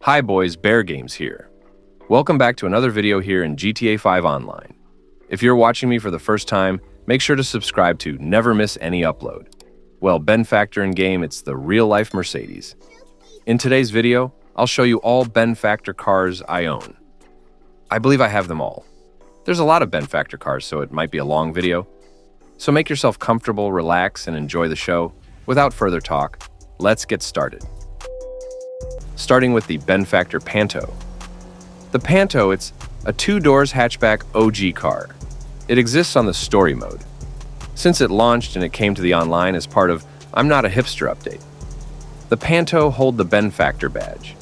Hi boys, Bear Games here. Welcome back to another video here in GTA 5 Online. If you're watching me for the first time, make sure to subscribe to never miss any upload. Well, Ben Factor in game, it's the real-life Mercedes. In today's video, I'll show you all Ben Factor cars I own. I believe I have them all. There's a lot of Ben Factor cars, so it might be a long video. So make yourself comfortable, relax, and enjoy the show. Without further talk, let's get started. Starting with the Ben Factor Panto. The Panto, it's a two-doors hatchback OG car. It exists on the story mode. Since it launched and it came to the online as part of I'm Not a Hipster update. The Panto hold the Ben Factor badge.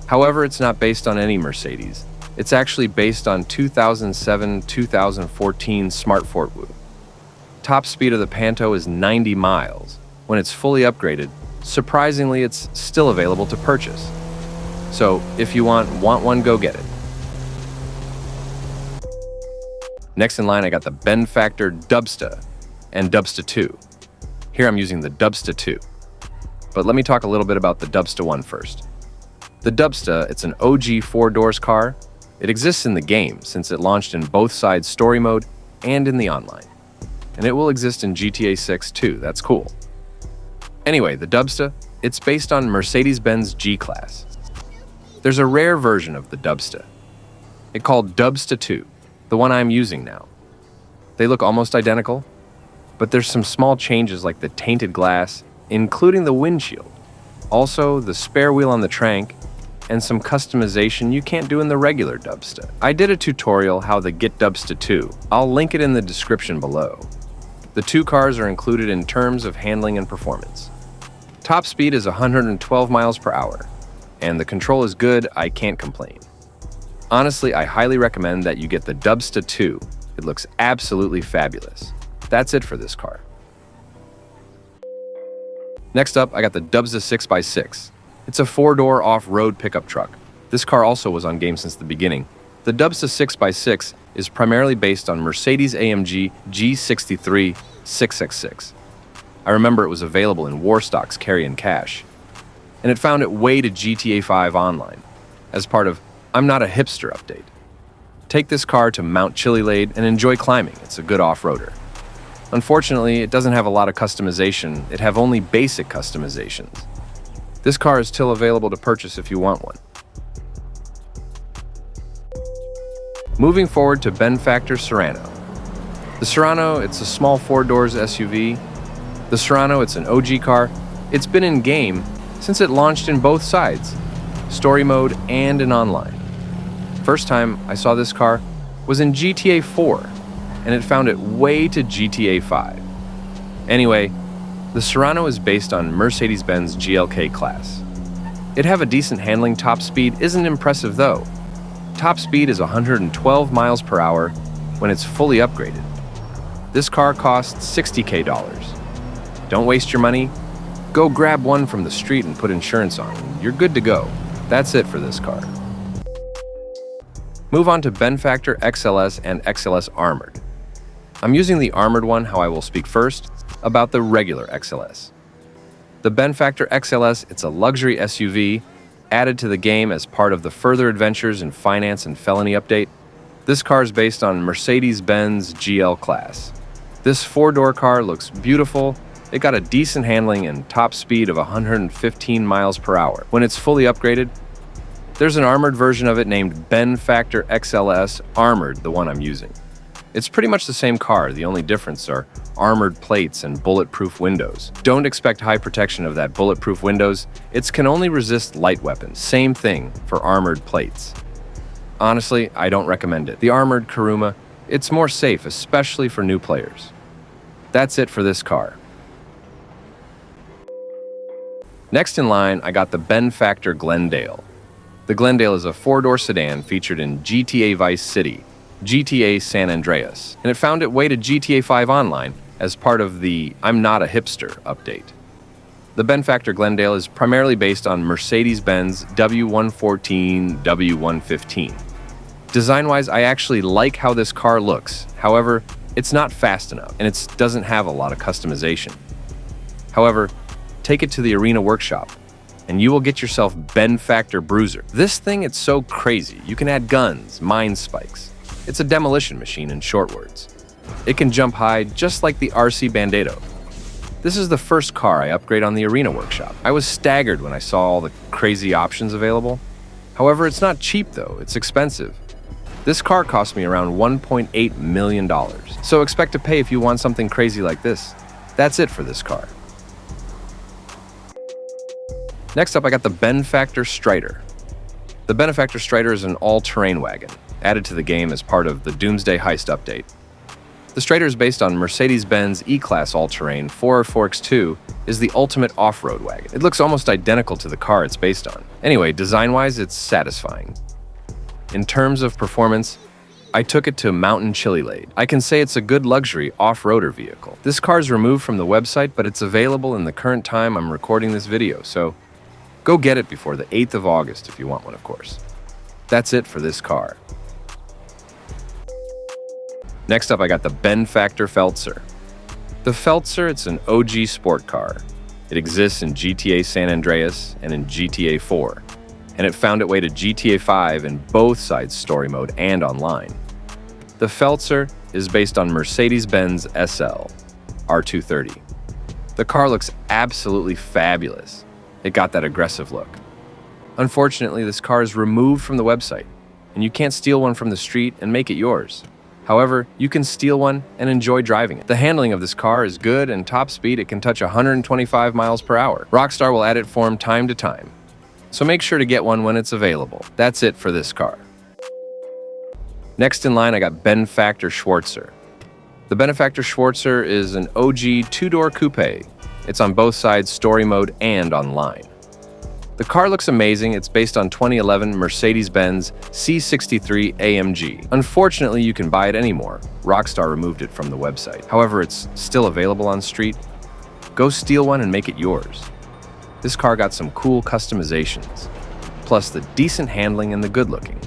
However, it's not based on any Mercedes. It's actually based on 2007-2014 Smart Fort Woo. Top speed of the Panto is 90 miles. When it's fully upgraded, surprisingly, it's still available to purchase. So, if you want one, go get it. Next in line, I got the Ben Factor Dubsta and Dubsta 2. Here I'm using the Dubsta 2. But let me talk a little bit about the Dubsta 1 first. The Dubsta, it's an OG four-doors car. It exists in the game since it launched in both sides story mode and in the online. And it will exist in GTA 6 too, that's cool. Anyway, the Dubsta, it's based on Mercedes Benz G-Class. There's a rare version of the Dubsta. It's called Dubsta 2, the one I'm using now. They look almost identical, but there's some small changes like the tainted glass, including the windshield. Also, the spare wheel on the trunk, and some customization you can't do in the regular Dubsta. I did a tutorial how to get Dubsta 2. I'll link it in the description below. The two cars are included in terms of handling and performance. Top speed is 112 miles per hour, and the control is good, I can't complain. Honestly, I highly recommend that you get the Dubsta 2. It looks absolutely fabulous. That's it for this car. Next up, I got the Dubsta 6x6. It's a four-door off-road pickup truck. This car also was on game since the beginning. The Dubsta 6x6 is primarily based on Mercedes-AMG G63 6x6. I remember it was available in Warstock's Carry and Cash, and it found its way to GTA 5 Online as part of I'm Not a Hipster update. Take this car to Mount Chiliade and enjoy climbing. It's a good off-roader. Unfortunately, it doesn't have a lot of customization. It have only basic customizations. This car is still available to purchase if you want one. Moving forward to Ben Factor Serrano. The Serrano, it's a small four-doors SUV. The Serrano, it's an OG car. It's been in game since it launched in both sides, story mode and in online. First time I saw this car was in GTA 4, and it found its way to GTA 5. Anyway, the Serrano is based on Mercedes Benz GLK class. It have a decent handling. Top speed isn't impressive though. Top speed is 112 miles per hour when it's fully upgraded. This car costs $60K. Don't waste your money. Go grab one from the street and put insurance on. You're good to go. That's it for this car. Move on to Ben Factor XLS and XLS Armored. I'm using the Armored one, how I will speak first about the regular XLS. The Ben Factor XLS, it's a luxury SUV added to the game as part of the Further Adventures in Finance and Felony update. This car is based on Mercedes-Benz GL class. This four-door car looks beautiful. It got a decent handling and top speed of 115 miles per hour. When it's fully upgraded, there's an armored version of it named Ben Factor XLS Armored, the one I'm using. It's pretty much the same car, the only difference are armored plates and bulletproof windows. Don't expect high protection of that bulletproof windows, it can only resist light weapons. Same thing for armored plates. Honestly, I don't recommend it. The armored Kuruma, it's more safe, especially for new players. That's it for this car. Next in line, I got the Ben Factor Glendale. The Glendale is a four-door sedan featured in GTA Vice City, GTA San Andreas, and it found its way to GTA 5 Online as part of the I'm Not a Hipster update. The Ben Factor Glendale is primarily based on Mercedes-Benz W114, W115. Design-wise, I actually like how this car looks. However, it's not fast enough, and it doesn't have a lot of customization. However, take it to the arena workshop. and you will get yourself Bend Factor Bruiser. This thing, it's so crazy. You can add guns, mine spikes. It's a demolition machine in short words. It can jump high just like the RC Bandito. This is the first car I upgrade on the Arena Workshop. I was staggered when I saw all the crazy options available. However, it's not cheap though, it's expensive. This car cost me around $1.8 million, so expect to pay if you want something crazy like this. That's it for this car. Next up, I got the Bend Factor Strider. The Bend Factor Strider is an all-terrain wagon, added to the game as part of the Doomsday Heist update. The Strider is based on Mercedes Benz E-Class all-terrain 404X2 is the ultimate off-road wagon. It looks almost identical to the car it's based on. Anyway, design-wise, it's satisfying. In terms of performance, I took it to Mountain Chili Lade. I can say it's a good luxury off-roader vehicle. This car is removed from the website, but it's available in the current time I'm recording this video, so go get it before the 8th of August if you want one, of course. That's it for this car. Next up, I got the Bend Factor Feltzer. The Feltzer, it's an OG sport car. It exists in GTA San Andreas and in GTA 4, and it found its way to GTA 5 in both sides story mode and online. The Feltzer is based on Mercedes Benz SL R230. The car looks absolutely fabulous. It got that aggressive look. Unfortunately, this car is removed from the website, and you can't steal one from the street and make it yours. However, you can steal one and enjoy driving it. The handling of this car is good, and top speed, it can touch 125 miles per hour. Rockstar will add it from time to time, so make sure to get one when it's available. That's it for this car. Next in line, I got Bend Factor Schwarzer. The Bend Factor Schwarzer is an OG two-door coupe. It's on both sides story mode and online. The car looks amazing. It's based on 2011 Mercedes Benz C63 AMG. Unfortunately, you can buy it anymore. Rockstar removed it from the website. However, it's still available on street. Go steal one and make it yours. This car got some cool customizations, plus the decent handling and the good looking.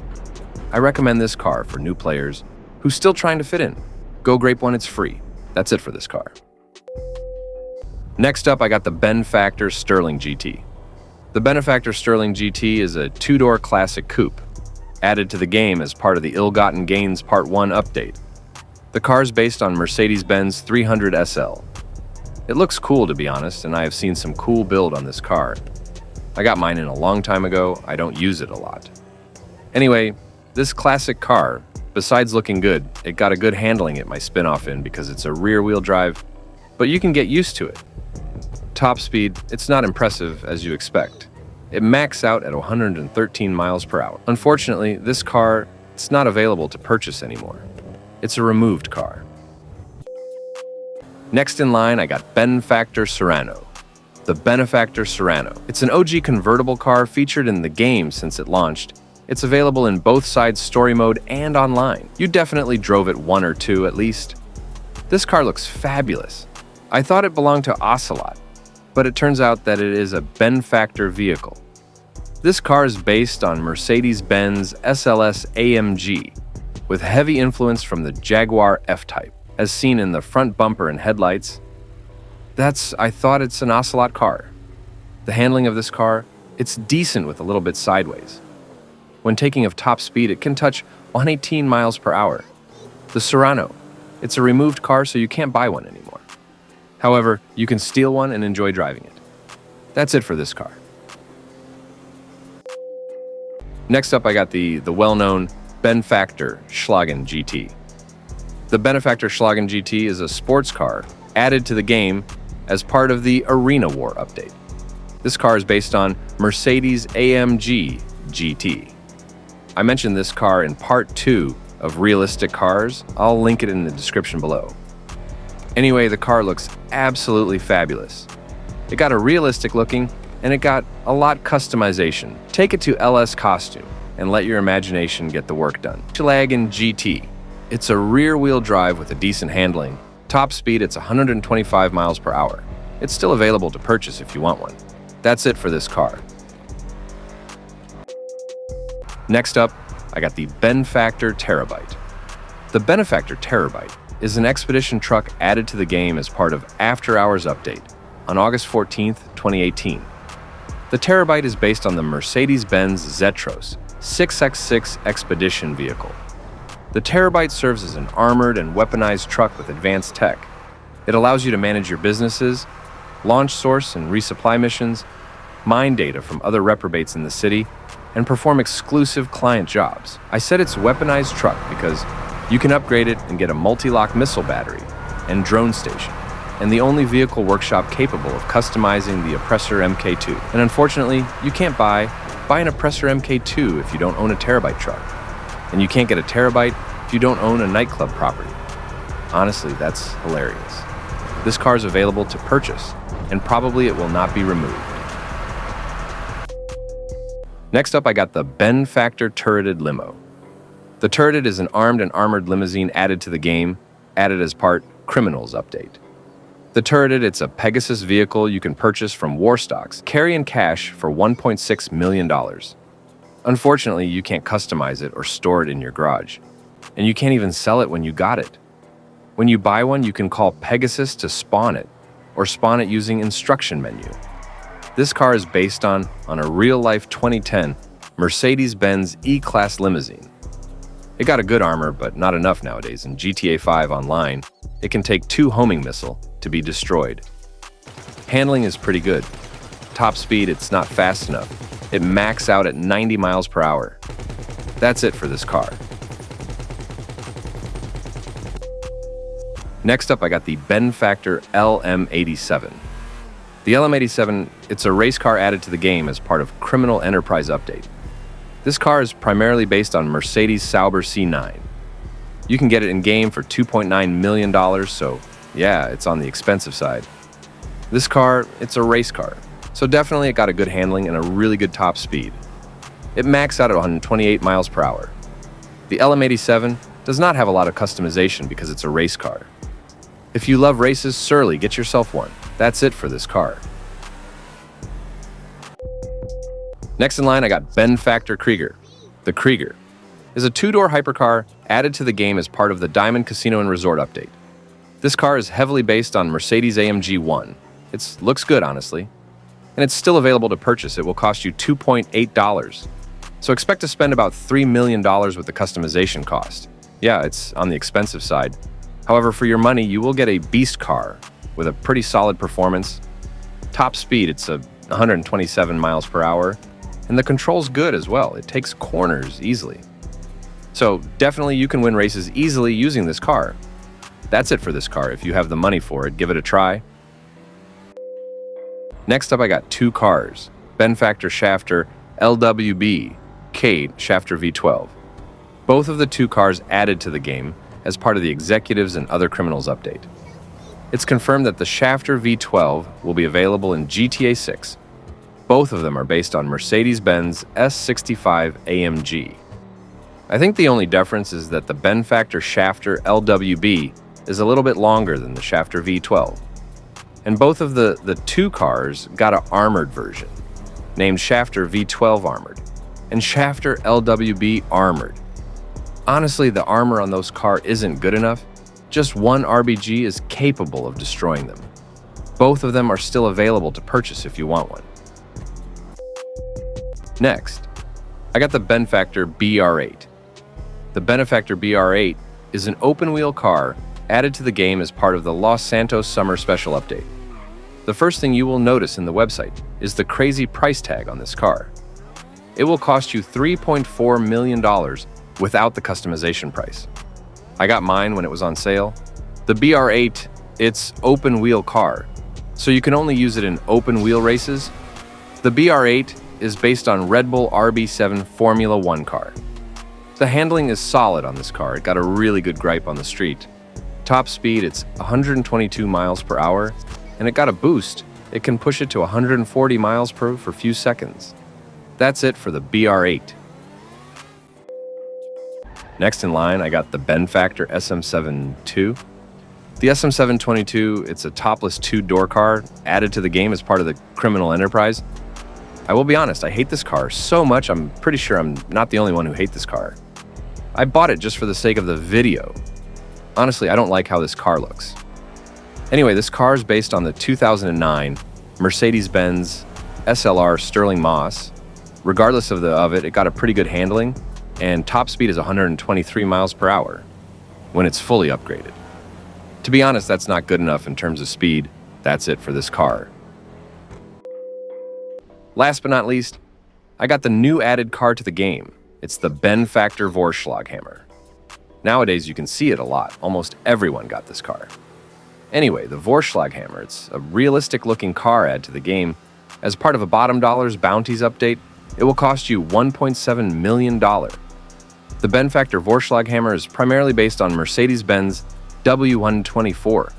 I recommend this car for new players who's still trying to fit in. Go grape one, it's free. That's it for this car. Next up, I got the Bend Factor Sterling GT. The Bend Factor Sterling GT is a two-door classic coupe, added to the game as part of the Ill-Gotten Gains Part 1 update. The car is based on Mercedes-Benz 300 SL. It looks cool, to be honest, and I have seen some cool build on this car. I got mine in a long time ago. I don't use it a lot. Anyway, this classic car, besides looking good, it got a good handling at my spin-off in because it's a rear-wheel drive, but you can get used to it. Top speed, it's not impressive as you expect. It maxed out at 113 miles per hour. Unfortunately, this car, it's not available to purchase anymore. It's a removed car. Next in line, I got Bend Factor Serrano. The Bend Factor Serrano. It's an OG convertible car featured in the game since it launched. It's available in both sides story mode and online. You definitely drove it one or two at least. This car looks fabulous. I thought it belonged to Ocelot, but it turns out that it is a Bend Factor vehicle. This car is based on Mercedes-Benz SLS AMG, with heavy influence from the Jaguar F-Type, as seen in the front bumper and headlights. I thought it's an Ocelot car. The handling of this car, it's decent with a little bit sideways. When taking of top speed, it can touch 118 miles per hour. The Serrano, it's a removed car, so you can't buy one anymore. However, you can steal one and enjoy driving it. That's it for this car. Next up, I got the well-known Bend Factor Schlagen GT. The Bend Factor Schlagen GT is a sports car added to the game as part of the Arena War update. This car is based on Mercedes AMG GT. I mentioned this car in Part 2 of Realistic Cars. I'll link it in the description below. Anyway, the car looks absolutely fabulous. It got a realistic looking, and it got a lot customization. Take it to LS Costume and let your imagination get the work done. Schlagen GT. It's a rear-wheel drive with a decent handling. Top speed, it's 125 miles per hour. It's still available to purchase if you want one. That's it for this car. Next up, I got the Bend Factor Terabyte. The Bend Factor Terabyte is an expedition truck added to the game as part of After Hours Update on August 14th, 2018. The Terabyte is based on the Mercedes Benz Zetros 6x6 Expedition vehicle. The Terabyte serves as an armored and weaponized truck with advanced tech. It allows you to manage your businesses, launch source and resupply missions, mine data from other reprobates in the city, and perform exclusive client jobs. I said it's a weaponized truck because you can upgrade it and get a multi-lock missile battery and drone station, and the only vehicle workshop capable of customizing the Oppressor MK2. And unfortunately, you can't buy an Oppressor MK2 if you don't own a Terabyte truck. And you can't get a Terabyte if you don't own a nightclub property. Honestly, that's hilarious. This car is available to purchase, and probably it will not be removed. Next up, I got the Benfactor Turreted Limo. The Turreted is an armed and armored limousine added to the game, added as part Criminals update. The Turreted, it's a Pegasus vehicle you can purchase from Warstocks, carry in cash for $1.6 million. Unfortunately, you can't customize it or store it in your garage, and you can't even sell it when you got it. When you buy one, you can call Pegasus to spawn it, or spawn it using instruction menu. This car is based on a real-life 2010 Mercedes Benz E-Class limousine. It got a good armor, but not enough nowadays. In GTA5 Online, it can take 2 homing missiles to be destroyed. Handling is pretty good. Top speed, it's not fast enough. It maxes out at 90 miles per hour. That's it for this car. Next up, I got the Benfactor LM87. The LM87, it's a race car added to the game as part of Criminal Enterprise update. This car is primarily based on Mercedes Sauber C9. You can get it in-game for $2.9 million, so yeah, it's on the expensive side. This car, it's a race car, so definitely it got a good handling and a really good top speed. It maxed out at 128 miles per hour. The LM87 does not have a lot of customization because it's a race car. If you love races, surely get yourself one. That's it for this car. Next in line, I got Benfactor Krieger. The Krieger is a 2-door hypercar added to the game as part of the Diamond Casino and Resort update. This car is heavily based on Mercedes-AMG 1. It looks good, honestly. And it's still available to purchase. It will cost you $2.8. So expect to spend about $3 million with the customization cost. Yeah, it's on the expensive side. However, for your money, you will get a beast car with a pretty solid performance. Top speed, it's 127 miles per hour. And the control's good as well. It takes corners easily. So definitely you can win races easily using this car. That's it for this car. If you have the money for it, give it a try. Next up, I got 2 cars. Benfactor Shafter LWB Cade Shafter V12. Both of the 2 cars added to the game as part of the Executives and Other Criminals update. It's confirmed that the Shafter V12 will be available in GTA 6. Both of them are based on Mercedes Benz S65 AMG. I think the only difference is that the Benfactor Shafter LWB is a little bit longer than the Shafter V12. And both of the 2 cars got an armored version, named Shafter V12 Armored, and Shafter LWB Armored. Honestly, the armor on those cars isn't good enough. Just one RBG is capable of destroying them. Both of them are still available to purchase if you want one. Next, I got the Benfactor BR8. The Benfactor BR8 is an open-wheel car added to the game as part of the Los Santos Summer Special Update. The first thing you will notice in the website is the crazy price tag on this car. It will cost you $3.4 million without the customization price. I got mine when it was on sale. The BR8, it's open-wheel car, so you can only use it in open-wheel races. The BR8 is based on Red Bull RB7 Formula 1 car. The handling is solid on this car. It got a really good gripe on the street. Top speed, it's 122 miles per hour, and it got a boost. It can push it to 140 miles per for a few seconds. That's it for the BR8. Next in line, I got the Benfactor SM7 II. The SM722, it's a topless 2-door car added to the game as part of the Criminal Enterprise. I will be honest, I hate this car so much, I'm pretty sure I'm not the only one who hates this car. I bought it just for the sake of the video. Honestly, I don't like how this car looks. Anyway, this car is based on the 2009 Mercedes Benz SLR Sterling Moss. Regardless of it, it got a pretty good handling, and top speed is 123 miles per hour when it's fully upgraded. To be honest, that's not good enough in terms of speed. That's it for this car. Last but not least, I got the new added car to the game. It's the Benfactor Vorschlaghammer. Nowadays, you can see it a lot. Almost everyone got this car. Anyway, the Vorschlaghammer, it's a realistic-looking car add to the game. As part of a Bottom Dollars Bounties update, it will cost you $1.7 million. The Benfactor Vorschlaghammer is primarily based on Mercedes Benz W124.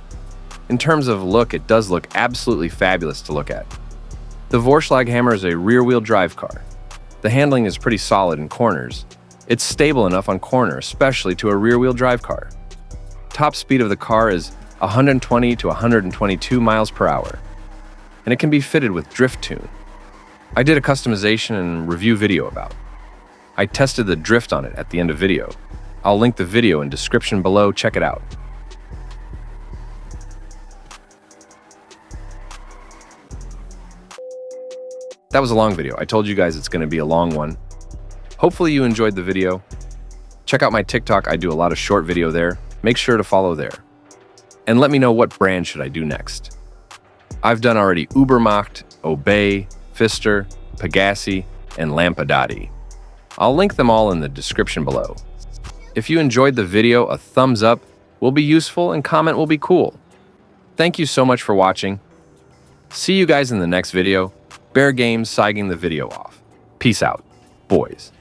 In terms of look, it does look absolutely fabulous to look at. The Vorschlaghammer is a rear-wheel drive car. The handling is pretty solid in corners. It's stable enough on corner, especially to a rear-wheel drive car. Top speed of the car is 120 to 122 miles per hour, and it can be fitted with drift tune. I did a customization and review video about it. I tested the drift on it at the end of video. I'll link the video in description below, check it out. That was a long video. I told you guys it's going to be a long one. Hopefully you enjoyed the video. Check out my TikTok, I do a lot of short video there. Make sure to follow there. And let me know what brand should I do next. I've done already Ubermacht, Obey, Pfister, Pegassi, and Lampadati. I'll link them all in the description below. If you enjoyed the video, a thumbs up will be useful and comment will be cool. Thank you so much for watching. See you guys in the next video. Bear Games sighing the video off. Peace out, boys.